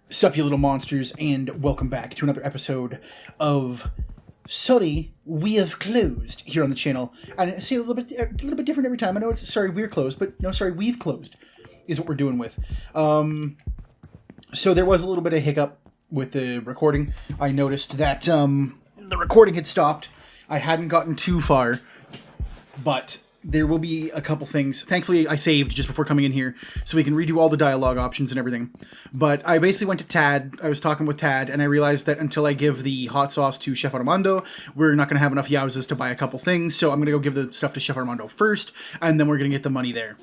Sup, you little monsters, and welcome back to another episode of Sorry, We Have Closed here on the channel. And I say a little bit different every time. I know it's sorry we're closed, but no, sorry we've closed is what we're doing with. So there was a little bit of hiccup with the recording. I noticed that the recording had stopped. I hadn't gotten too far, but there will be a couple things. Thankfully, I saved just before coming in here, so we can redo all the dialogue options and everything. But I basically went to Tad. I was talking with Tad, and I realized that until I give the hot sauce to Chef Armando, we're not going to have enough Yauzas to buy a couple things, so I'm going to go give the stuff to Chef Armando first, and then we're going to get the money there.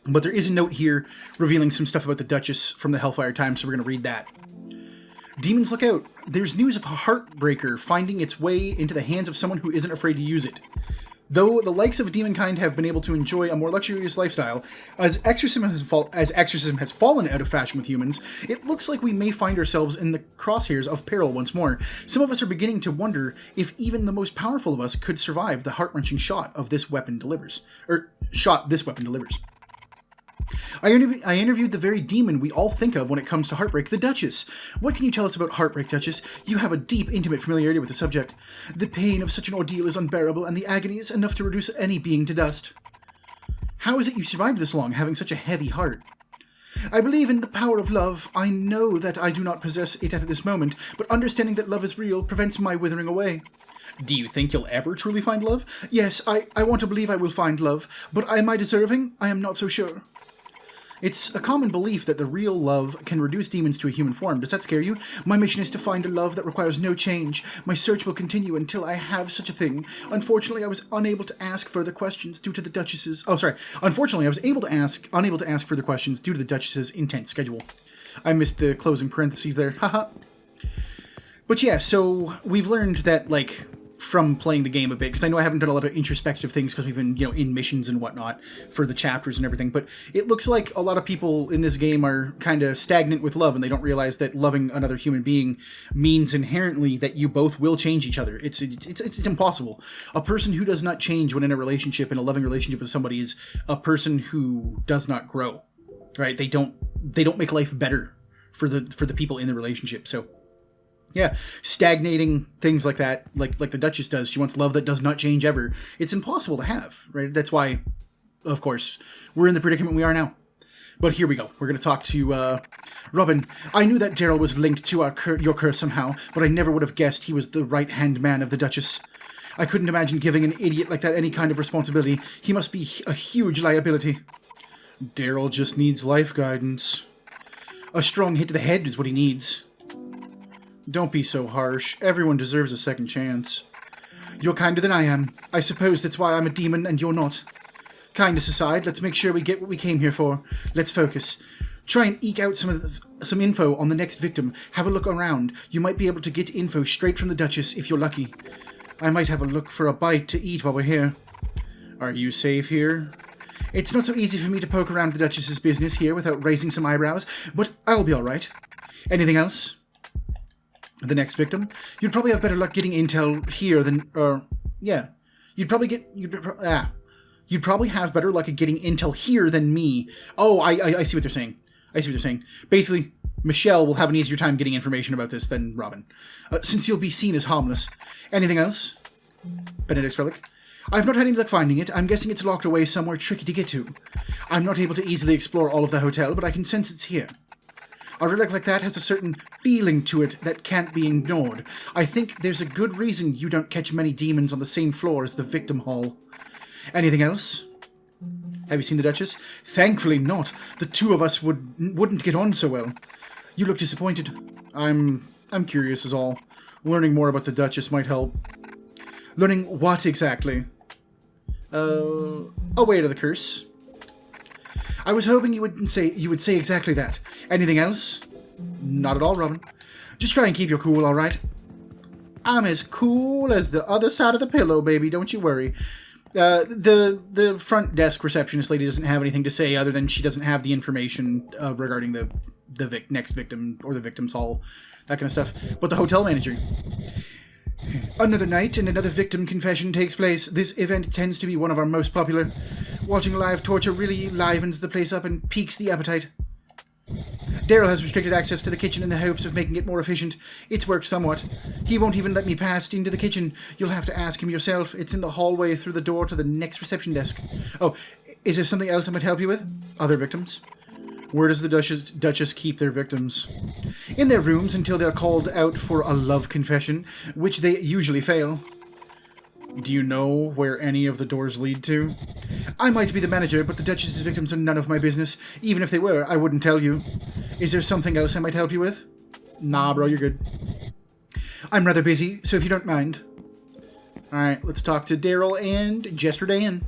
But there is a note here revealing some stuff about the Duchess from the Hellfire Times, so we're going to read that. Demons, look out. There's news of a Heartbreaker finding its way into the hands of someone who isn't afraid to use it. Though the likes of demonkind have been able to enjoy a more luxurious lifestyle, as exorcism has fallen out of fashion with humans, it looks like we may find ourselves in the crosshairs of peril once more. Some of us are beginning to wonder if even the most powerful of us could survive the heart-wrenching shot this weapon delivers. I interviewed the very demon we all think of when it comes to heartbreak, the Duchess. What can you tell us about heartbreak, Duchess? You have a deep, intimate familiarity with the subject. The pain of such an ordeal is unbearable, and the agony is enough to reduce any being to dust. How is it you survived this long, having such a heavy heart? I believe in the power of love. I know that I do not possess it at this moment, but understanding that love is real prevents my withering away. Do you think you'll ever truly find love? Yes, I want to believe I will find love, but am I deserving? I am not so sure. It's a common belief that the real love can reduce demons to a human form. Does that scare you? My mission is to find a love that requires no change. My search will continue until I have such a thing. Unfortunately, I was unable to ask further questions due to the Duchess's... Unfortunately, I was unable to ask further questions due to the Duchess's intense schedule. I missed the closing parentheses there. Haha. But yeah, so we've learned that, from playing the game a bit, because I know I haven't done a lot of introspective things because we've been, in missions and whatnot for the chapters and everything, but it looks like a lot of people in this game are kind of stagnant with love, and they don't realize that loving another human being means inherently that you both will change each other. It's impossible. A person who does not change when in a relationship, in a loving relationship with somebody, is a person who does not grow, right? They don't make life better for the people in the relationship, so... Yeah, stagnating things like that, like the Duchess does. She wants love that does not change ever. It's impossible to have, right? That's why, of course, we're in the predicament we are now. But here we go. We're going to talk to Robin. I knew that Daryl was linked to your curse somehow, but I never would have guessed he was the right-hand man of the Duchess. I couldn't imagine giving an idiot like that any kind of responsibility. He must be a huge liability. Daryl just needs life guidance. A strong hit to the head is what he needs. Don't be so harsh. Everyone deserves a second chance. You're kinder than I am. I suppose that's why I'm a demon and you're not. Kindness aside, let's make sure we get what we came here for. Let's focus. Try and eke out some info on the next victim. Have a look around. You might be able to get info straight from the Duchess if you're lucky. I might have a look for a bite to eat while we're here. Are you safe here? It's not so easy for me to poke around the Duchess's business here without raising some eyebrows, but I'll be alright. Anything else? The next victim? You'd probably have better luck getting intel here than... You'd probably have better luck at getting intel here than me. Oh, I see what they're saying. Basically, Michelle will have an easier time getting information about this than Robin. Since you'll be seen as harmless. Anything else? Benedict's relic? I've not had any luck finding it. I'm guessing it's locked away somewhere tricky to get to. I'm not able to easily explore all of the hotel, but I can sense it's here. A relic like that has a certain feeling to it that can't be ignored. I think there's a good reason you don't catch many demons on the same floor as the victim hall. Anything else? Have you seen the Duchess? Thankfully not. The two of us wouldn't get on so well. You look disappointed. I'm curious is all. Learning more about the Duchess might help. Learning what exactly? Away to the curse. I was hoping you would say exactly that. Anything else? Not at all, Robin. Just try and keep your cool, all right? I'm as cool as the other side of the pillow, baby. Don't you worry. The front desk receptionist lady doesn't have anything to say other than she doesn't have the information regarding the next victim or the victim's hall, that kind of stuff. But the hotel manager. Another night and another victim confession takes place. This event tends to be one of our most popular. Watching live torture really livens the place up and piques the appetite. Daryl has restricted access to the kitchen in the hopes of making it more efficient. It's worked somewhat. He won't even let me pass into the kitchen. You'll have to ask him yourself. It's in the hallway through the door to the next reception desk. Oh, is there something else I might help you with? Other victims? Where does the Duchess keep their victims? In their rooms until they're called out for a love confession, which they usually fail. Do you know where any of the doors lead to? I might be the manager, but the Duchess's victims are none of my business. Even if they were, I wouldn't tell you. Is there something else I might help you with? Nah, bro, you're good. I'm rather busy, so if you don't mind. Alright, let's talk to Daryl and Jester Dan.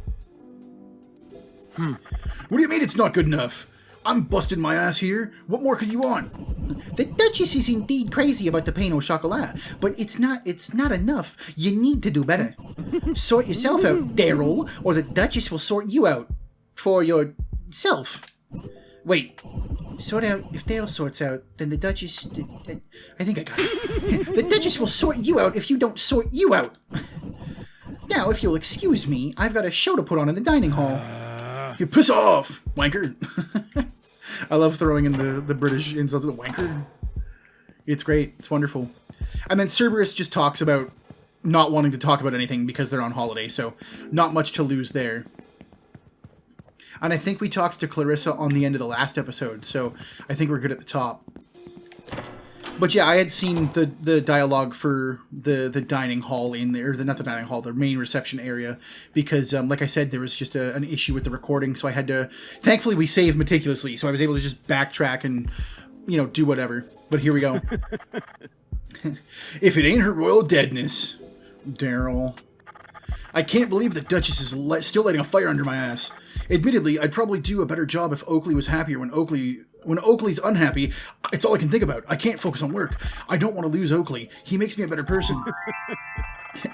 What do you mean it's not good enough? I'm busting my ass here. What more could you want? The Duchess is indeed crazy about the pain au chocolat, but it's not enough. You need to do better. Sort yourself out, Daryl, or the Duchess will sort you out. For yourself. Wait. Sort out... If Daryl sorts out, then the Duchess... I think I got it. The Duchess will sort you out if you don't sort you out. Now, if you'll excuse me, I've got a show to put on in the dining hall. You piss off, wanker. I love throwing in the British insults of the wanker. It's great. It's wonderful. And then Cerberus just talks about not wanting to talk about anything because they're on holiday, so not much to lose there. And I think we talked to Clarissa on the end of the last episode, so I think we're good at the top. But yeah, I had seen the dialogue for the dining hall in there, not the dining hall, the main reception area, because like I said, there was just an issue with the recording, so I had to... Thankfully, we saved meticulously, so I was able to just backtrack and, do whatever. But here we go. If it ain't her royal deadness, Daryl. I can't believe the Duchess is still lighting a fire under my ass. Admittedly, I'd probably do a better job if Oakley was happier. When Oakley's unhappy, it's all I can think about. I can't focus on work. I don't want to lose Oakley. He makes me a better person.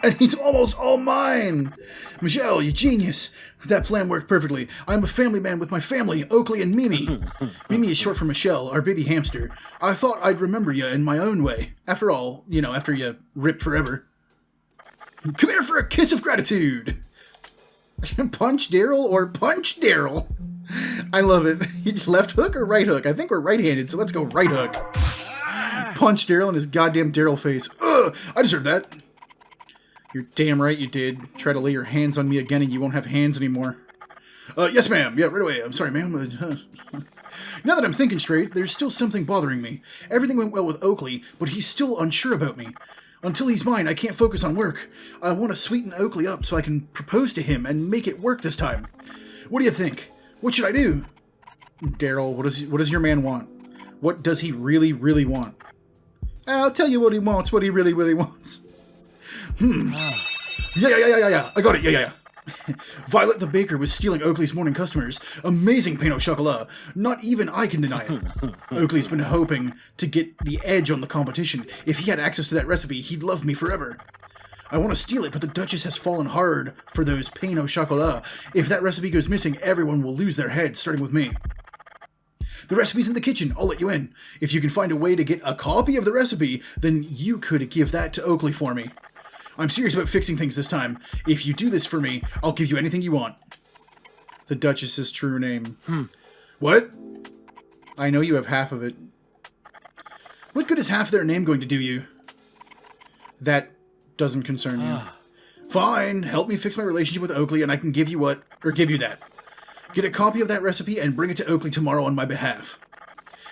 And he's almost all mine. Michelle, you genius. That plan worked perfectly. I'm a family man with my family, Oakley and Mimi. Mimi is short for Michelle, our baby hamster. I thought I'd remember you in my own way. After all, after you ripped forever. Come here for a kiss of gratitude. Punch Daryl or punch Daryl? I love it. Left hook or right hook? I think we're right-handed, so let's go right hook. Punch Daryl in his goddamn Daryl face. Ugh, I deserve that. You're damn right you did. Try to lay your hands on me again and you won't have hands anymore. Yes, ma'am. Yeah, right away. I'm sorry, ma'am. Now that I'm thinking straight, there's still something bothering me. Everything went well with Oakley, but he's still unsure about me. Until he's mine, I can't focus on work. I want to sweeten Oakley up so I can propose to him and make it work this time. What do you think? What should I do? Daryl, what does your man want? What does he really, really want? I'll tell you what he wants, what he really, really wants. Yeah. I got it, yeah. Violet the baker was stealing Oakley's morning customers. Amazing pain au chocolat. Not even I can deny it. Oakley's been hoping to get the edge on the competition. If he had access to that recipe, he'd love me forever. I want to steal it, but the Duchess has fallen hard for those pain au chocolat. If that recipe goes missing, everyone will lose their heads, starting with me. The recipe's in the kitchen. I'll let you in. If you can find a way to get a copy of the recipe, then you could give that to Oakley for me. I'm serious about fixing things this time. If you do this for me, I'll give you anything you want. The Duchess's true name. What? I know you have half of it. What good is half their name going to do you? That doesn't concern you. Fine, help me fix my relationship with Oakley and I can give you that. Get a copy of that recipe and bring it to Oakley tomorrow on my behalf.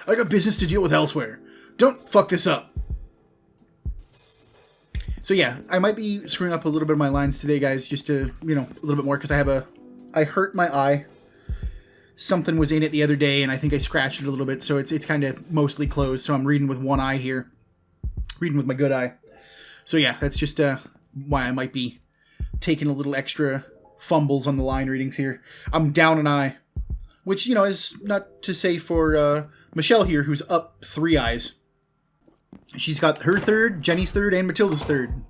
I got business to deal with elsewhere. Don't fuck this up. So yeah, I might be screwing up a little bit of my lines today, guys, just to, a little bit more, because I hurt my eye. Something was in it the other day, and I think I scratched it a little bit, so it's kind of mostly closed, so I'm reading with one eye here. Reading with my good eye. So yeah, that's just why I might be taking a little extra fumbles on the line readings here. I'm down an eye, which, is not to say for Michelle here, who's up 3 eyes. She's got her third, Jenny's third, and Matilda's third.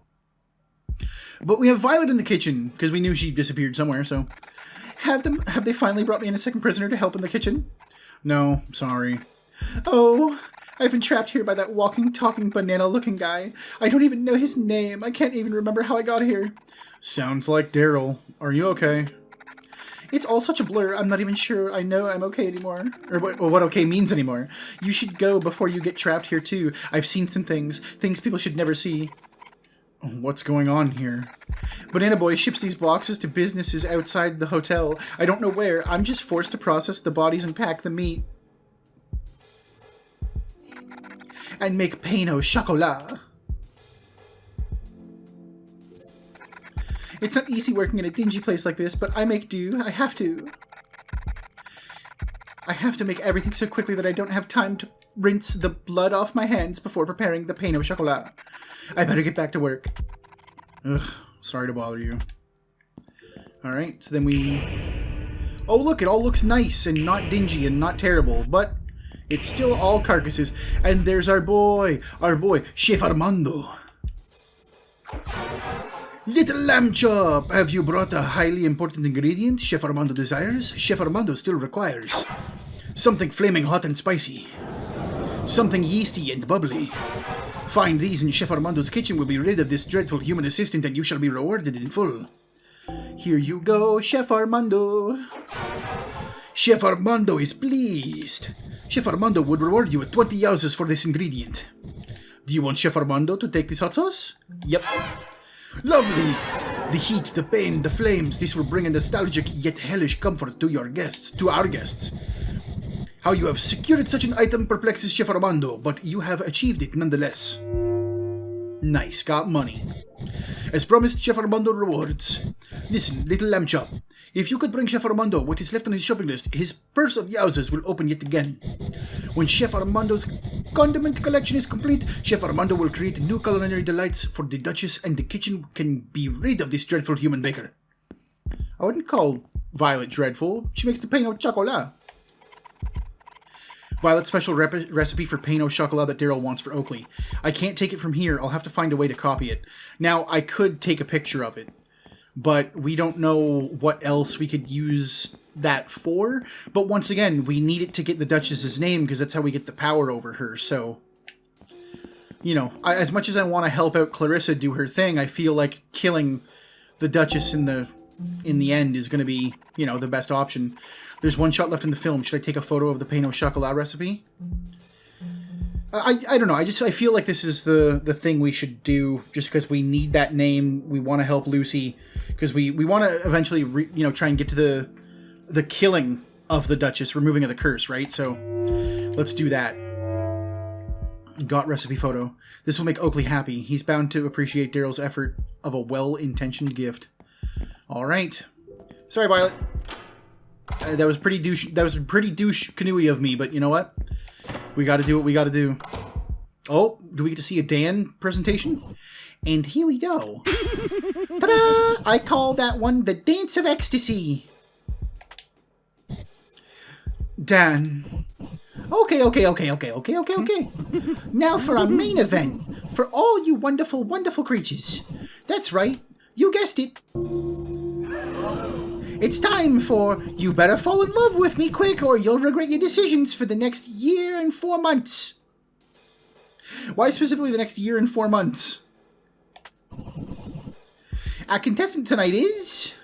But we have Violet in the kitchen, because we knew she disappeared somewhere, so... Have they finally brought me in a second prisoner to help in the kitchen? No, sorry. Oh, I've been trapped here by that walking, talking, banana-looking guy. I don't even know his name. I can't even remember how I got here. Sounds like Daryl. Are you okay? It's all such a blur, I'm not even sure I know I'm okay anymore. Or what okay means anymore. You should go before you get trapped here too. I've seen some things people should never see. What's going on here? Banana Boy ships these boxes to businesses outside the hotel. I don't know where. I'm just forced to process the bodies and pack the meat. And make pain au chocolat. It's not easy working in a dingy place like this, but I make do. I have to. I have to make everything so quickly that I don't have time to rinse the blood off my hands before preparing the pain au chocolat. I better get back to work. Ugh, sorry to bother you. Alright, so then we... Oh look, it all looks nice and not dingy and not terrible, but it's still all carcasses. And there's our boy, Chef Armando. Little lamb chop, have you brought a highly important ingredient Chef Armando desires? Chef Armando still requires something flaming hot and spicy. Something yeasty and bubbly. Find these in Chef Armando's kitchen. Will be rid of this dreadful human assistant and you shall be rewarded in full. Here you go, Chef Armando. Chef Armando is pleased. Chef Armando would reward you with 20 yauzas for this ingredient. Do you want Chef Armando to take this hot sauce? Yep. Lovely! The heat, the pain, the flames, this will bring a nostalgic yet hellish comfort to your guests, to our guests. How you have secured such an item perplexes Chef Armando, but you have achieved it nonetheless. Nice, got money. As promised, Chef Armando rewards. Listen, little lamb chop. If you could bring Chef Armando what is left on his shopping list, his purse of yauzas will open yet again. When Chef Armando's condiment collection is complete, Chef Armando will create new culinary delights for the Duchess, and the kitchen can be rid of this dreadful human baker. I wouldn't call Violet dreadful. She makes the pain au chocolat. Violet's special recipe for pain au chocolat that Daryl wants for Oakley. I can't take it from here. I'll have to find a way to copy it. Now, I could take a picture of it, but we don't know what else we could use that for. But once again, we need it to get the Duchess's name because that's how we get the power over her. So, you know, as much as I want to help out Clarissa do her thing, I feel like killing the Duchess in the end is going to be, you know, the best option. There's one shot left in the film. Should I take a photo of the pain au chocolat recipe? I don't know. I feel like this is the thing we should do just because we need that name. We want to help Lucy because we want to eventually try and get to the killing of the Duchess, removing of the curse, right? So let's do that. Got recipe photo. This will make Oakley happy. He's bound to appreciate Daryl's effort of a well-intentioned gift. All right. Sorry, Violet. That was pretty douche canoey of me, but you know what? We got to do what we got to do. Oh, do we get to see a Dan presentation? And here we go. Ta-da! I call that one the Dance of Ecstasy. Dan. Okay. Now for our main event. For all you wonderful, wonderful creatures. That's right. You guessed it. It's time for You Better Fall in Love With Me Quick or You'll Regret Your Decisions for the next year and 4 months. Why specifically the next year and 4 months? Our contestant tonight is...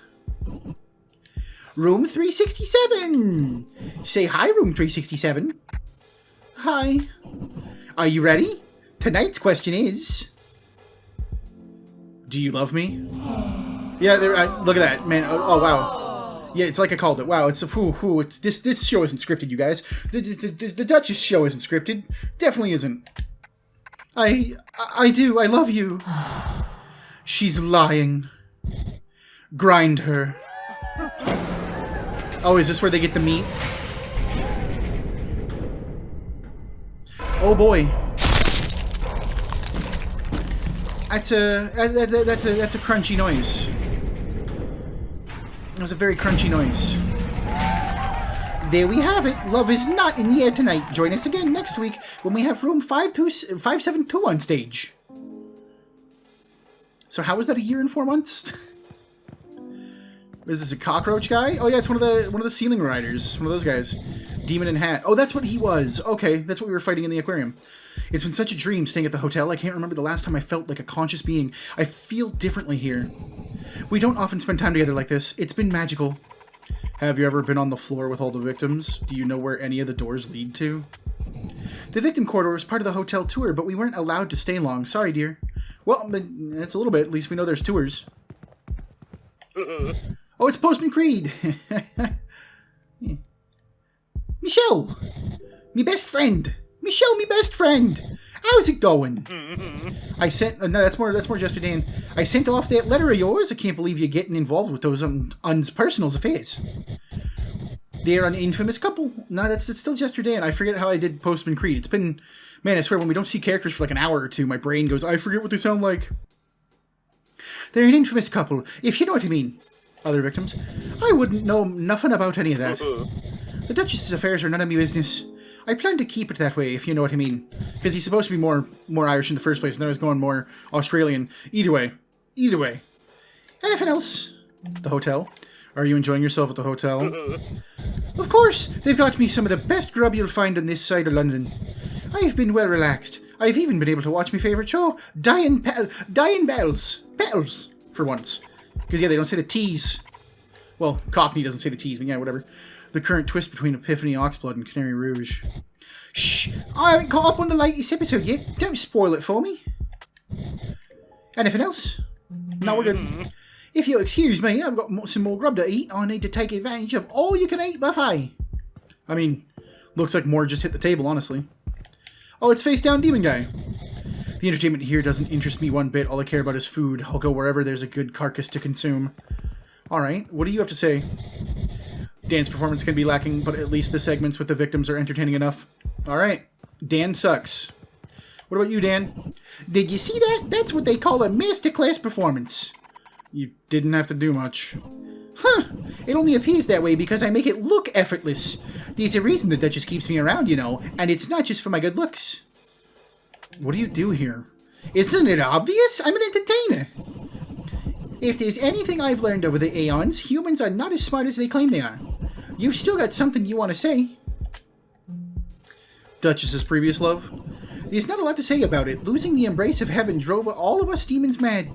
Room 367. Say hi, Room 367. Hi. Are you ready? Tonight's question is... Do you love me? Yeah, look at that, man. Oh, wow. Yeah, it's like I called it. Wow, it's it's this show isn't scripted, you guys. The Duchess show isn't scripted. Definitely isn't. I do. I love you. She's lying. Grind her. Oh, is this where they get the meat? Oh boy. That's a crunchy noise. That was a very crunchy noise. There we have it. Love is not in the air tonight. Join us again next week when we have room 572 on stage. So how was that a year and 4 months? Is this a cockroach guy? Oh yeah, it's one of the ceiling riders. One of those guys. Demon in hat. Oh, that's what he was. Okay, that's what we were fighting in the aquarium. It's been such a dream staying at the hotel. I can't remember the last time I felt like a conscious being. I feel differently here. We don't often spend time together like this. It's been magical. Have you ever been on the floor with all the victims? Do you know where any of the doors lead to? The victim corridor was part of the hotel tour, but we weren't allowed to stay long. Sorry, dear. Well, it's a little bit. At least we know there's tours. Oh, it's Postman Creed. Michelle, me best friend. Michelle, me best friend. How's it going? I sent... no, that's more Jester Dan. I sent off that letter of yours. I can't believe you're getting involved with those uns personal affairs. They're an infamous couple. No, that's still Jester Dan. I forget how I did Postman Creed. It's been... Man, I swear, when we don't see characters for like an hour or two, my brain goes, I forget what they sound like. They're an infamous couple, if you know what I mean. Other victims? I wouldn't know nothing about any of that. The Duchess's affairs are none of my business. I plan to keep it that way, if you know what I mean. Because he's supposed to be more Irish in the first place, and then I was going more Australian. Either way. Anything else? The hotel? Are you enjoying yourself at the hotel? Of course! They've got me some of the best grub you'll find on this side of London. I have been well relaxed. I've even been able to watch my favourite show, Dying Bells. Petals, for once. Because, yeah, they don't say the T's. Well, Cockney doesn't say the T's, but yeah, whatever. The current twist between Epiphany Oxblood and Canary Rouge. Shh! I haven't caught up on the latest episode yet. Don't spoil it for me. Anything else? No, we're good. If you'll excuse me, I've got some more grub to eat. I need to take advantage of all-you-can-eat buffet. I mean, looks like more just hit the table, honestly. Oh, it's Face Down Demon Guy. The entertainment here doesn't interest me one bit. All I care about is food. I'll go wherever there's a good carcass to consume. Alright, what do you have to say? Dan's performance can be lacking, but at least the segments with the victims are entertaining enough. Alright, Dan sucks. What about you, Dan? Did you see that? That's what they call a masterclass performance. You didn't have to do much. Huh, it only appears that way because I make it look effortless. There's a reason the Duchess keeps me around, you know, and it's not just for my good looks. What do you do here? Isn't it obvious? I'm an entertainer. If there's anything I've learned over the aeons, humans are not as smart as they claim they are. You've still got something you want to say. Duchess's previous love? There's not a lot to say about it. Losing the embrace of heaven drove all of us demons mad.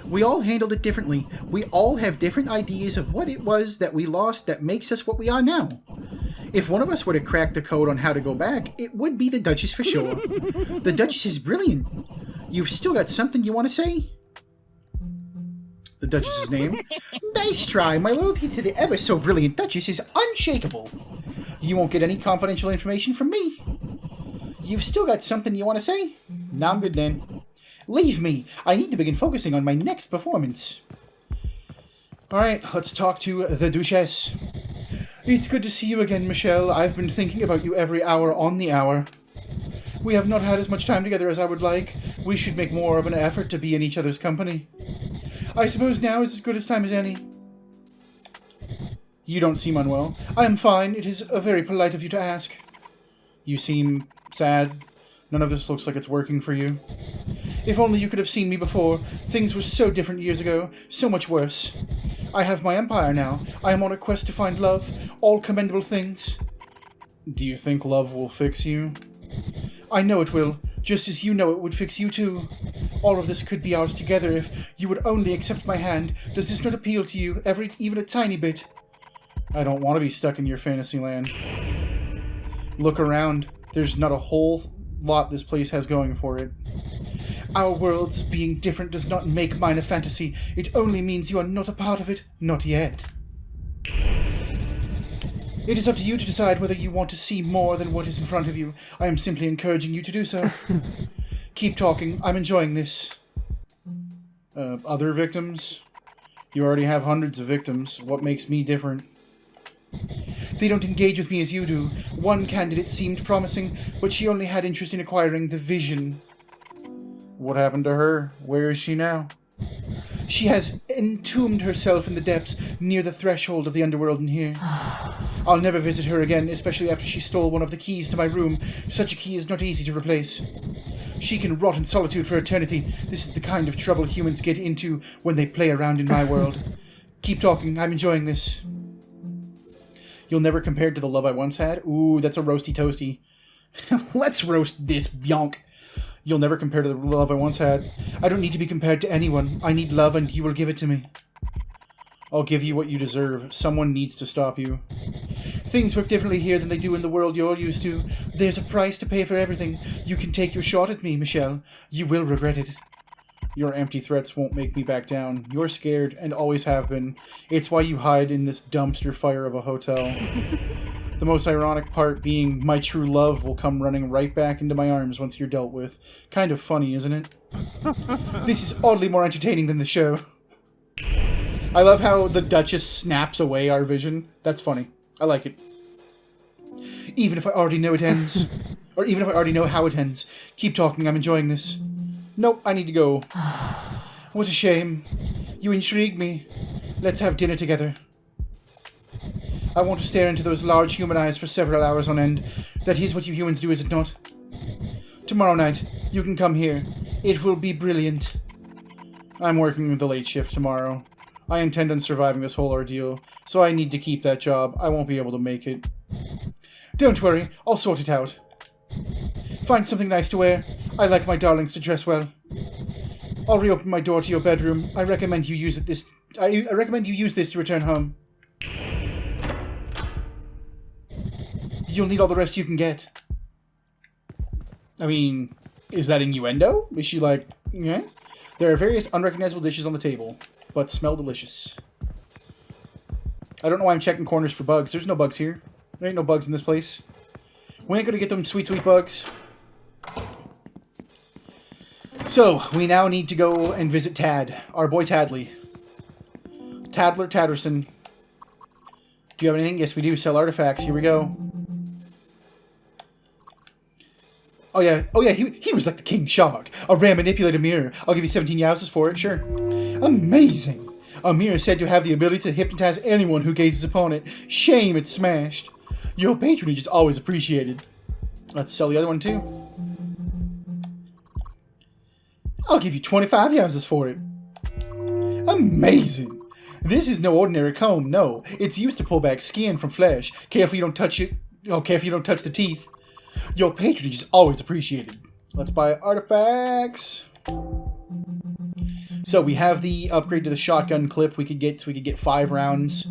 We all handled it differently. We all have different ideas of what it was that we lost that makes us what we are now. If one of us were to crack the code on how to go back, it would be the Duchess for sure. The Duchess is brilliant. You've still got something you want to say? The Duchess's name? Nice try. My loyalty to the ever-so-brilliant Duchess is unshakable. You won't get any confidential information from me. You've still got something you want to say? No, I'm good then. Leave me. I need to begin focusing on my next performance. Alright, let's talk to the Duchess. It's good to see you again, Michelle. I've been thinking about you every hour on the hour. We have not had as much time together as I would like. We should make more of an effort to be in each other's company. I suppose now is as good a time as any. You don't seem unwell. I am fine. It is very polite of you to ask. You seem sad. None of this looks like it's working for you. If only you could have seen me before. Things were so different years ago. So much worse. I have my empire now. I am on a quest to find love. All commendable things. Do you think love will fix you? I know it will. Just as you know it would fix you too. All of this could be ours together if you would only accept my hand. Does this not appeal to you, even a tiny bit? I don't want to be stuck in your fantasy land. Look around. There's not a whole lot this place has going for it. Our worlds being different does not make mine a fantasy. It only means you are not a part of it. Not yet. It is up to you to decide whether you want to see more than what is in front of you. I am simply encouraging you to do so. Keep talking. I'm enjoying this. Other victims? You already have hundreds of victims. What makes me different? They don't engage with me as you do. One candidate seemed promising, but she only had interest in acquiring the vision. What happened to her? Where is she now? She has entombed herself in the depths near the threshold of the underworld in here. I'll never visit her again, especially after she stole one of the keys to my room. Such a key is not easy to replace. She can rot in solitude for eternity. This is the kind of trouble humans get into when they play around in my world. Keep talking. I'm enjoying this. You'll never compare to the love I once had? Ooh, that's a roasty toasty. Let's roast this yonk. You'll never compare to the love I once had. I don't need to be compared to anyone. I need love and you will give it to me. I'll give you what you deserve. Someone needs to stop you. Things work differently here than they do in the world you're used to. There's a price to pay for everything. You can take your shot at me, Michelle. You will regret it. Your empty threats won't make me back down. You're scared, and always have been. It's why you hide in this dumpster fire of a hotel. The most ironic part being my true love will come running right back into my arms once you're dealt with. Kind of funny, isn't it? This is oddly more entertaining than the show. I love how the Duchess snaps away our vision. That's funny. I like it. Even if I already know it ends. Or even if I already know how it ends. Keep talking, I'm enjoying this. Nope, I need to go. What a shame. You intrigue me. Let's have dinner together. I want to stare into those large human eyes for several hours on end. That is what you humans do, is it not? Tomorrow night, you can come here. It will be brilliant. I'm working the late shift tomorrow. I intend on surviving this whole ordeal, so I need to keep that job. I won't be able to make it. Don't worry, I'll sort it out. Find something nice to wear. I like my darlings to dress well. I'll reopen my door to your bedroom. I recommend you use this to return home. You'll need all the rest you can get. I mean, is that innuendo? Is she like, yeah? There are various unrecognizable dishes on the table, but smell delicious. I don't know why I'm checking corners for bugs. There's no bugs here. There ain't no bugs in this place. We ain't gonna get them sweet, sweet bugs. So, we now need to go and visit Tad. Our boy Tadley. Tadler Tatterson. Do you have anything? Yes, we do. Sell artifacts. Here we go. Oh yeah, he was like the King Shark. A rare manipulator mirror. I'll give you 17 yowzes for it, sure. Amazing! A mirror is said to have the ability to hypnotize anyone who gazes upon it. Shame it's smashed. Your patronage is always appreciated. Let's sell the other one too. I'll give you 25 yowzes for it. Amazing! This is no ordinary comb, no. It's used to pull back skin from flesh. Careful you don't touch it. Oh, careful you don't touch the teeth. Your patronage is always appreciated. Let's buy artifacts. So we have the upgrade to the shotgun clip. We could get 5 rounds,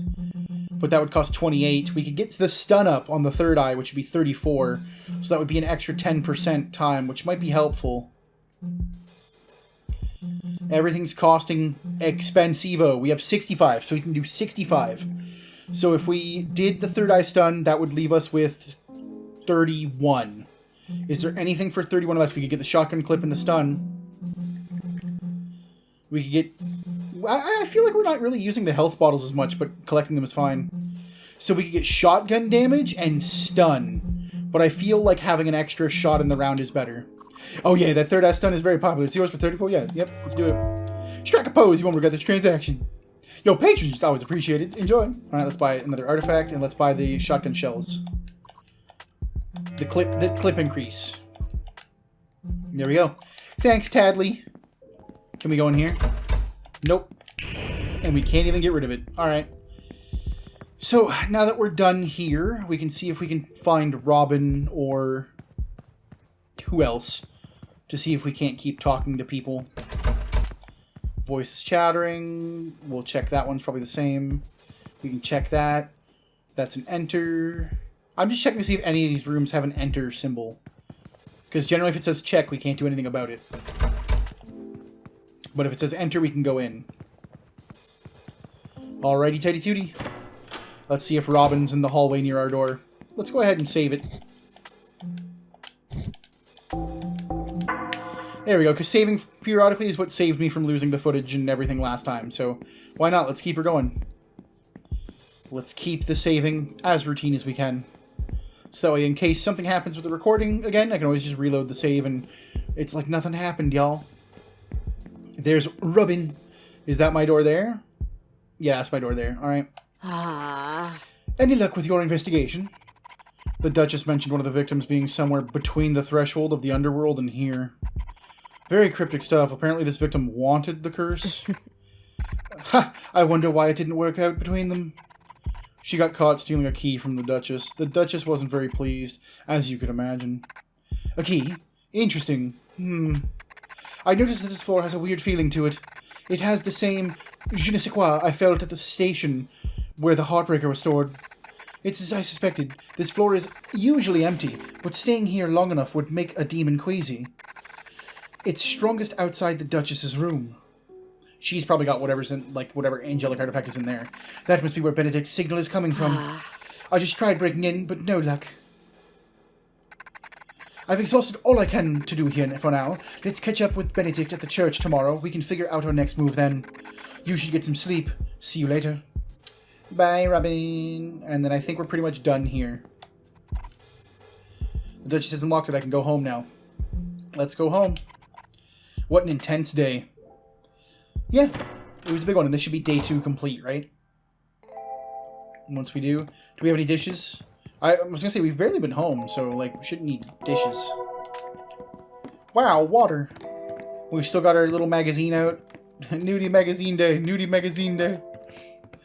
but that would cost 28. We could get to the stun up on the third eye, which would be 34. So that would be an extra 10% time, which might be helpful. Everything's costing expensivo. We have 65, so we can do 65. So if we did the third eye stun, that would leave us with 31. Is there anything for 31 less? We could get the shotgun clip and the stun. We could get... I feel like we're not really using the health bottles as much, but collecting them is fine. So we could get shotgun damage and stun. But I feel like having an extra shot in the round is better. Oh yeah, that third eye stun is very popular. It's yours for 34? Yeah, yep, let's do it. Strike a pose, you won't regret this transaction. Yo, patronage is always appreciated. Enjoy. Alright, let's buy another artifact, and let's buy the shotgun shells. The clip increase. There we go. Thanks, Tadley. Can we go in here? Nope. And we can't even get rid of it. Alright. So, now that we're done here, we can see if we can find Robin or who else to see if we can't keep talking to people. Voice is chattering. We'll check that one's probably the same. We can check that. That's an enter. I'm just checking to see if any of these rooms have an enter symbol. Because generally if it says check, we can't do anything about it. But if it says enter, we can go in. Alrighty, tighty tooty. Let's see if Robin's in the hallway near our door. Let's go ahead and save it. There we go, because saving periodically is what saved me from losing the footage and everything last time. So why not? Let's keep her going. Let's keep the saving as routine as we can. So that way, in case something happens with the recording again, I can always just reload the save and it's like nothing happened, y'all. There's Robin. Is that my door there? Yeah, that's my door there. Alright. Any luck with your investigation? The Duchess mentioned one of the victims being somewhere between the threshold of the underworld and here. Very cryptic stuff. Apparently this victim wanted the curse. Ha! I wonder why it didn't work out between them. She got caught stealing a key from the Duchess. The Duchess wasn't very pleased, as you could imagine. A key? Interesting. I noticed that this floor has a weird feeling to it. It has the same Je ne sais quoi I felt at the station where the Heartbreaker was stored. It's as I suspected. This floor is usually empty, but staying here long enough would make a demon queasy. It's strongest outside the Duchess's room. She's probably got whatever's in, like, whatever angelic artifact is in there. That must be where Benedict's signal is coming from. I just tried breaking in, but no luck. I've exhausted all I can to do here for now. Let's catch up with Benedict at the church tomorrow. We can figure out our next move then. You should get some sleep. See you later. Bye, Robin. And then I think we're pretty much done here. The Duchess has unlocked it. I can go home now. Let's go home. What an intense day. Yeah, it was a big one, and this should be day 2 complete, right? Once we do we have any dishes? I was gonna say, we've barely been home, so, like, we shouldn't need dishes. Wow, water. We've still got our little magazine out. Nudie magazine day, nudie magazine day.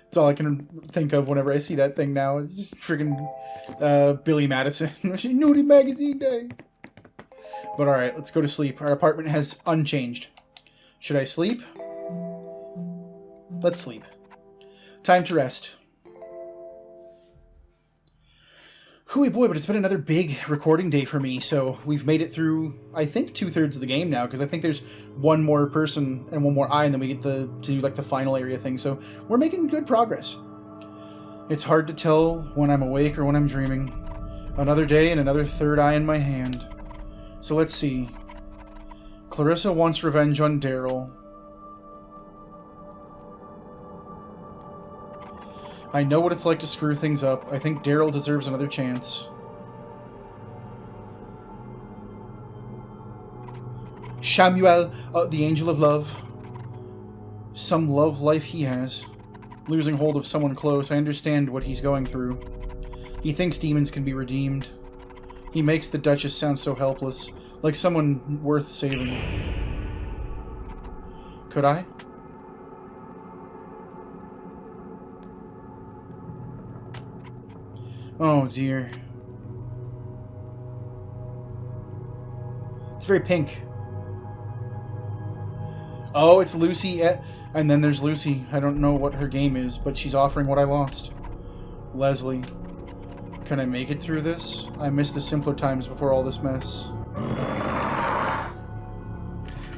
That's all I can think of whenever I see that thing now. It's friggin' Billy Madison. Nudie magazine day. But alright, let's go to sleep. Our apartment has unchanged. Should I sleep? Let's sleep. Time to rest. Hooey boy, but it's been another big recording day for me, so we've made it through, I think, 2/3 of the game now, because I think there's one more person and one more eye, and then we get to do, like, the final area thing, so we're making good progress. It's hard to tell when I'm awake or when I'm dreaming. Another day and another third eye in my hand. So let's see. Clarissa wants revenge on Daryl. I know what it's like to screw things up. I think Daryl deserves another chance. Shamuel, the Angel of Love. Some love life he has. Losing hold of someone close, I understand what he's going through. He thinks demons can be redeemed. He makes the Duchess sound so helpless, like someone worth saving. Could I? Oh dear. It's very pink. Oh, it's Lucy. And then there's Lucy. I don't know what her game is, but she's offering what I lost. Leslie. Can I make it through this? I miss the simpler times before all this mess.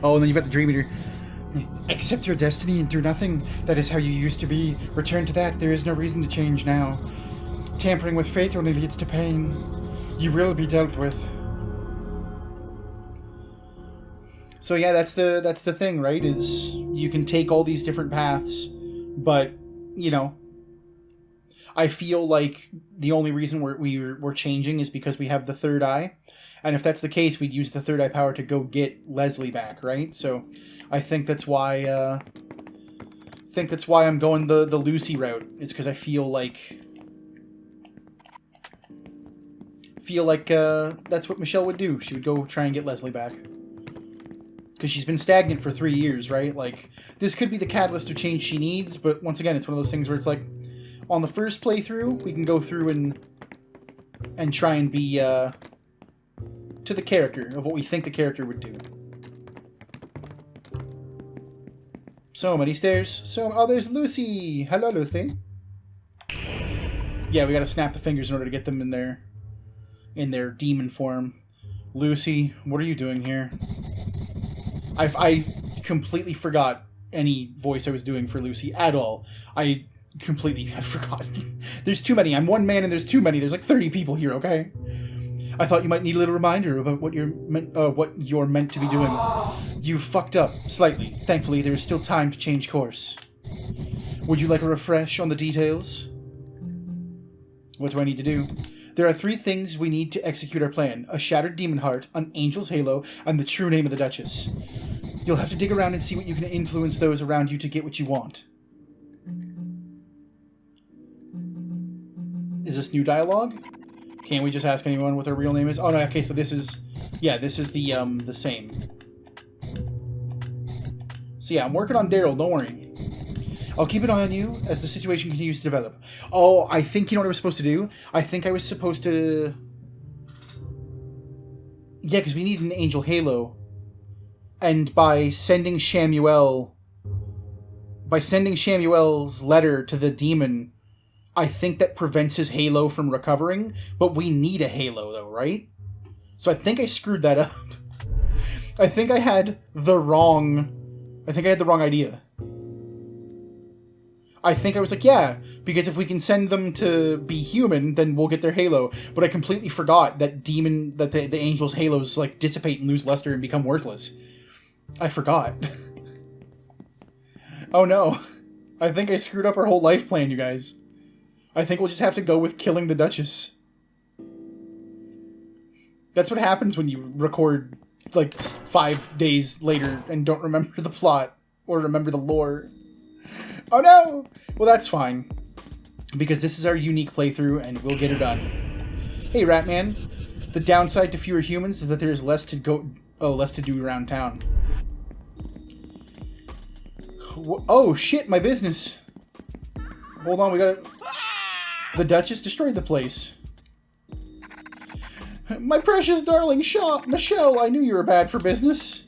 Oh, and then you've got the Dream Eater. Accept your destiny and do nothing. That is how you used to be. Return to that. There is no reason to change now. Tampering with fate only leads to pain. You will be dealt with. So yeah, that's the thing, right? Is you can take all these different paths, but you know, I feel like the only reason we're changing is because we have the third eye, and if that's the case, we'd use the third eye power to go get Leslie back, right? So I think that's why I'm going the Lucy route. Is because I feel like that's what Michelle would do. She would go try and get Leslie back. Because she's been stagnant for 3 years, right? Like, this could be the catalyst or change she needs, but once again, it's one of those things where it's like, on the first playthrough, we can go through and try and be, to the character, of what we think the character would do. So many stairs. Oh, there's Lucy! Hello, Lucy. Yeah, we gotta snap the fingers in order to get them in their demon form. Lucy, what are you doing here? I completely forgot any voice I was doing for Lucy at all. I completely have forgotten. There's too many. I'm one man and there's too many. There's like 30 people here, okay? I thought you might need a little reminder about what you're meant to be doing. You fucked up, slightly. Thankfully, there is still time to change course. Would you like a refresh on the details? What do I need to do? There are 3 things we need to execute our plan. A shattered demon heart, an angel's halo, and the true name of the Duchess. You'll have to dig around and see what you can influence those around you to get what you want. Is this new dialogue? Can't we just ask anyone what their real name is? Oh no, okay, so this is... Yeah, this is the same. So yeah, I'm working on Daryl, don't worry. I'll keep an eye on you as the situation continues to develop. Oh, I think you know what I was supposed to do? I think I was supposed to... Yeah, because we need an angel halo. And by sending Shamuel by sending Shamuel's letter to the demon, I think that prevents his halo from recovering, but we need a halo though, right? So I think I screwed that up. I think I had the wrong idea. I think I was like, yeah, because if we can send them to be human, then we'll get their halo. But I completely forgot that the angel's halos like dissipate and lose luster and become worthless. I forgot. Oh no. I think I screwed up our whole life plan, you guys. I think we'll just have to go with killing the Duchess. That's what happens when you record like 5 days later and don't remember the plot or remember the lore. Oh no! Well, that's fine. Because this is our unique playthrough and we'll get it done. Hey, Ratman. The downside to fewer humans is that there is less to do around town. Oh shit, my business. Hold on, we gotta... The Duchess destroyed the place. My precious darling Michelle, I knew you were bad for business.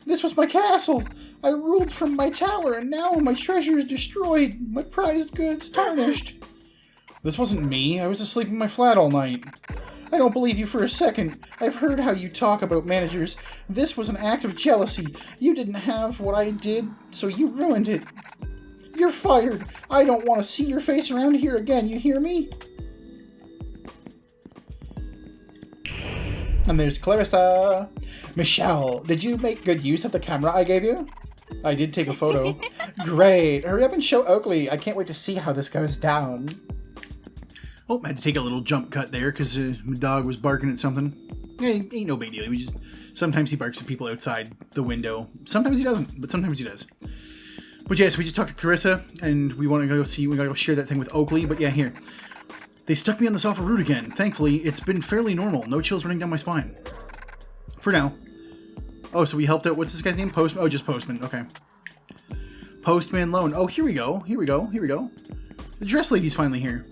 This was my castle. I ruled from my tower, and now my treasure is destroyed. My prized goods tarnished. This wasn't me. I was asleep in my flat all night. I don't believe you for a second. I've heard how you talk about managers. This was an act of jealousy. You didn't have what I did, so you ruined it. You're fired. I don't want to see your face around here again, you hear me? And there's Clarissa. Michelle, did you make good use of the camera I gave you? I did take a photo. Great. Hurry up and show Oakley. I can't wait to see how this goes down. Oh, I had to take a little jump cut there because my dog was barking at something. Hey, ain't no big deal. Sometimes he barks at people outside the window. Sometimes he doesn't, but sometimes he does. But yes, we just talked to Clarissa, and we want to we gotta go share that thing with Oakley. But yeah, here. They stuck me on the sofa route again. Thankfully, it's been fairly normal. No chills running down my spine. For now. Oh, so we helped out. What's this guy's name? Postman? Oh, just Postman. Okay. Postman Loan. Oh, here we go. Here we go. Here we go. The dress lady's finally here.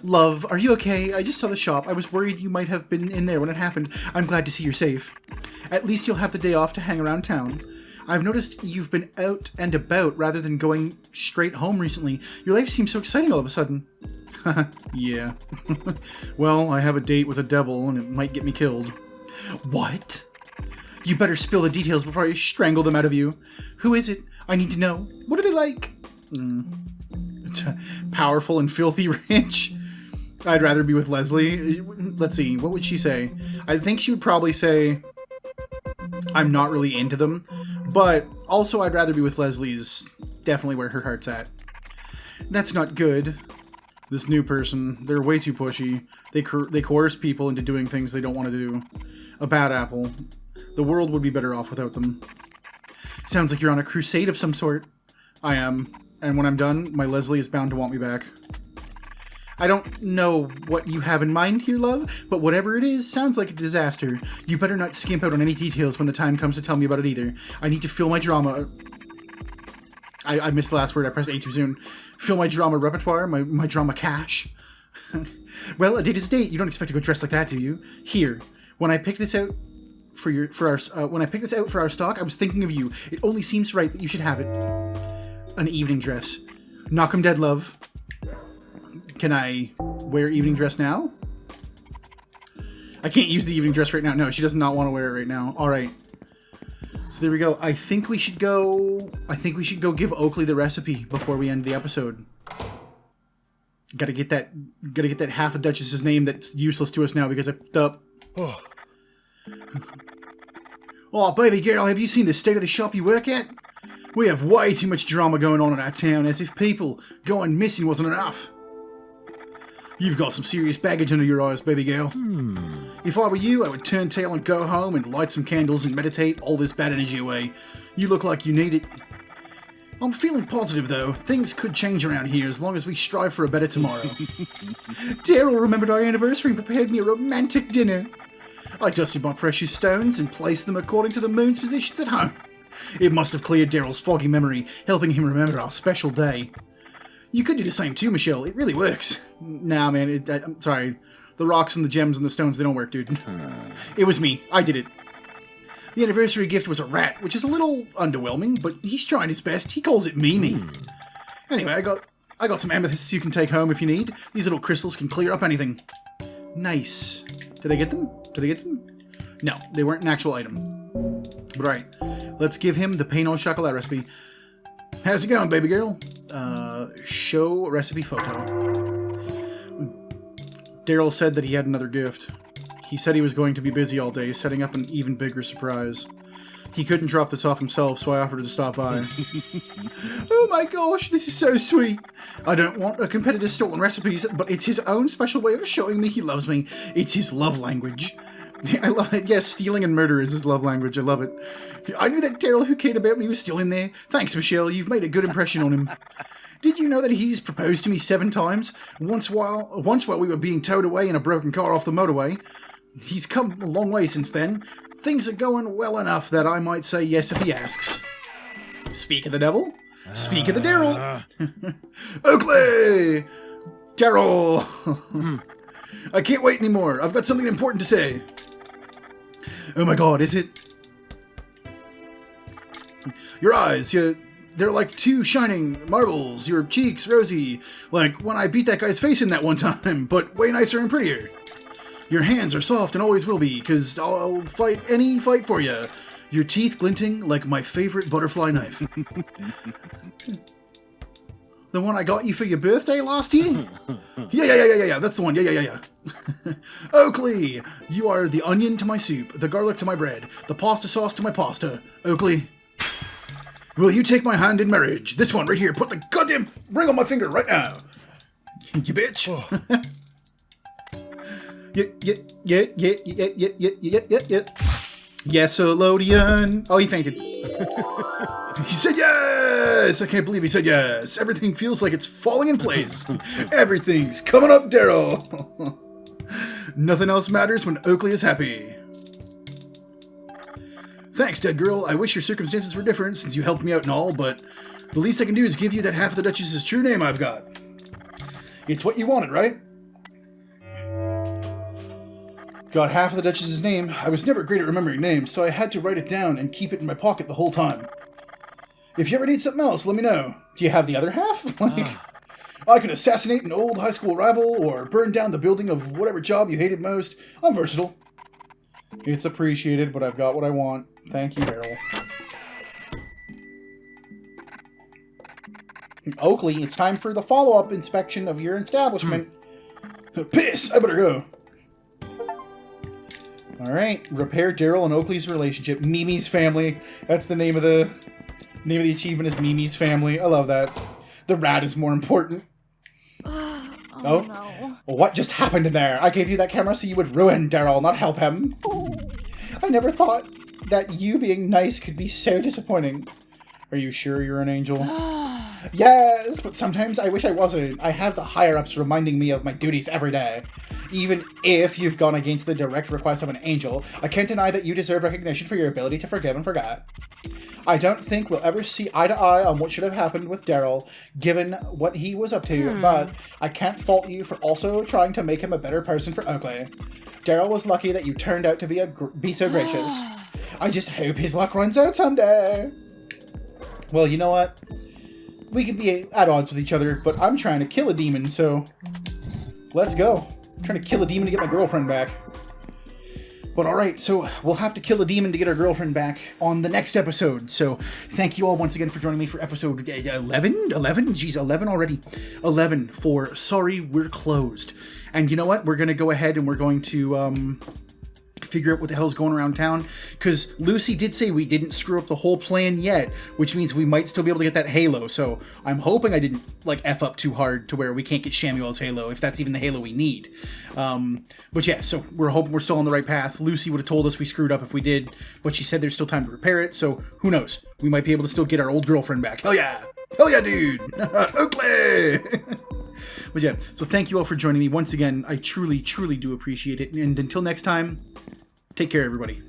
Love, are you okay? I just saw the shop. I was worried you might have been in there when it happened. I'm glad to see you're safe. At least you'll have the day off to hang around town. I've noticed you've been out and about rather than going straight home recently. Your life seems so exciting all of a sudden. Yeah. Well, I have a date with a devil and it might get me killed. What? You better spill the details before I strangle them out of you. Who is it? I need to know. What are they like? Powerful and filthy rich. I'd rather be with Leslie. Let's see, what would she say? I think she would probably say, I'm not really into them, but also I'd rather be with Leslie's definitely where her heart's at. That's not good. This new person, they're way too pushy. They coerce people into doing things they don't want to do. A bad apple. The world would be better off without them. Sounds like you're on a crusade of some sort. I am. And when I'm done, my Leslie is bound to want me back. I don't know what you have in mind here, love, but whatever it is, sounds like a disaster. You better not skimp out on any details when the time comes to tell me about it either. I need to fill my drama... I missed the last word, I pressed A too soon. Fill my drama repertoire, my drama cache. Well, a date is a date. You don't expect to go dressed like that, do you? Here, when I picked this out for our stock, I was thinking of you. It only seems right that you should have it. An evening dress. Knock 'em dead, love. Can I wear evening dress now? I can't use the evening dress right now. No, she does not want to wear it right now. All right. So there we go. I think we should go give Oakley the recipe before we end the episode. Gotta get that half a Duchess's name that's useless to us now because I fucked up. Oh, baby girl, have you seen the state of the shop you work at? We have way too much drama going on in our town, as if people going missing wasn't enough. You've got some serious baggage under your eyes, baby girl. If I were you, I would turn tail and go home and light some candles and meditate all this bad energy away. You look like you need it. I'm feeling positive, though. Things could change around here as long as we strive for a better tomorrow. Daryl remembered our anniversary and prepared me a romantic dinner. I dusted my precious stones and placed them according to the moon's positions at home. It must have cleared Daryl's foggy memory, helping him remember our special day. You could do the same too, Michelle. It really works. Nah, man, I'm sorry. The rocks and the gems and the stones, they don't work, dude. It was me. I did it. The anniversary gift was a rat, which is a little underwhelming, but he's trying his best. He calls it Mimi. Anyway, I got some amethysts you can take home if you need. These little crystals can clear up anything. Nice. Did I get them? No, they weren't an actual item. But alright, let's give him the pain au chocolat recipe. How's it going, baby girl? Show recipe photo. Daryl said that he had another gift. He said he was going to be busy all day, setting up an even bigger surprise. He couldn't drop this off himself, so I offered to stop by. Oh my gosh, this is so sweet. I don't want a competitor's stolen recipes, but it's his own special way of showing me he loves me. It's his love language. I love it. Yes, stealing and murder is his love language. I love it. I knew that Daryl who cared about me was still in there. Thanks, Michelle. You've made a good impression on him. Did you know that he's proposed to me 7 times? Once while we were being towed away in a broken car off the motorway. He's come a long way since then. Things are going well enough that I might say yes if he asks. Speak of the devil. Speak of the Daryl. Oakley! Daryl! I can't wait anymore. I've got something important to say. Oh my god, is it? Your eyes, they're like 2 shining marbles. Your cheeks rosy, like when I beat that guy's face in that one time, but way nicer and prettier. Your hands are soft and always will be, because I'll fight any fight for you. Your teeth glinting like my favorite butterfly knife. The one I got you for your birthday last year? Yeah, that's the one. Yeah. Oakley, you are the onion to my soup, the garlic to my bread, the pasta sauce to my pasta. Oakley, will you take my hand in marriage? This one right here. Put the goddamn ring on my finger right now. You bitch. Yeah. Yes, Elodian. Oh, he fainted. He said yes! I can't believe he said yes. Everything feels like it's falling in place. Everything's coming up, Daryl. Nothing else matters when Oakley is happy. Thanks, dead girl. I wish your circumstances were different since you helped me out and all, but the least I can do is give you that half of the Duchess's true name I've got. It's what you wanted, right? Got half of the Duchess's name. I was never great at remembering names, so I had to write it down and keep it in my pocket the whole time. If you ever need something else, let me know. Do you have the other half? I could assassinate an old high school rival or burn down the building of whatever job you hated most. I'm versatile. It's appreciated, but I've got what I want. Thank you, Daryl. Oakley, it's time for the follow-up inspection of your establishment. Piss! I better go. Alright, repair Daryl and Oakley's relationship. Mimi's family. That's the name of the achievement is Mimi's family. I love that. The rat is more important. Oh no. What just happened in there? I gave you that camera so you would ruin Daryl, not help him. I never thought that you being nice could be so disappointing. Are you sure you're an angel? Yes, but sometimes I wish I wasn't. I have the higher-ups reminding me of my duties every day. Even if you've gone against the direct request of an angel, I can't deny that you deserve recognition for your ability to forgive and forget. I don't think we'll ever see eye to eye on what should have happened with Daryl, given what he was up to, but I can't fault you for also trying to make him a better person for Oakley. Daryl was lucky that you turned out to be so gracious. I just hope his luck runs out someday. Well, you know what? We can be at odds with each other, but I'm trying to kill a demon, so let's go. I'm trying to kill a demon to get my girlfriend back. But alright, so we'll have to kill a demon to get our girlfriend back on the next episode. So thank you all once again for joining me for episode 11? 11? Jeez, 11 already. 11 for Sorry We're Closed. And you know what? We're going to go ahead and we're going to figure out what the hell's going around town, because Lucy did say we didn't screw up the whole plan yet, which means we might still be able to get that Halo. So I'm hoping I didn't like F up too hard to where we can't get Shamuel's Halo, if that's even the Halo we need. But yeah, so we're hoping we're still on the right path. Lucy would have told us we screwed up if we did, but she said there's still time to repair it, so who knows? We might be able to still get our old girlfriend back. Hell yeah! Hell yeah, dude! Oakley! But yeah, so thank you all for joining me once again. I truly, truly do appreciate it. And until next time, take care, everybody.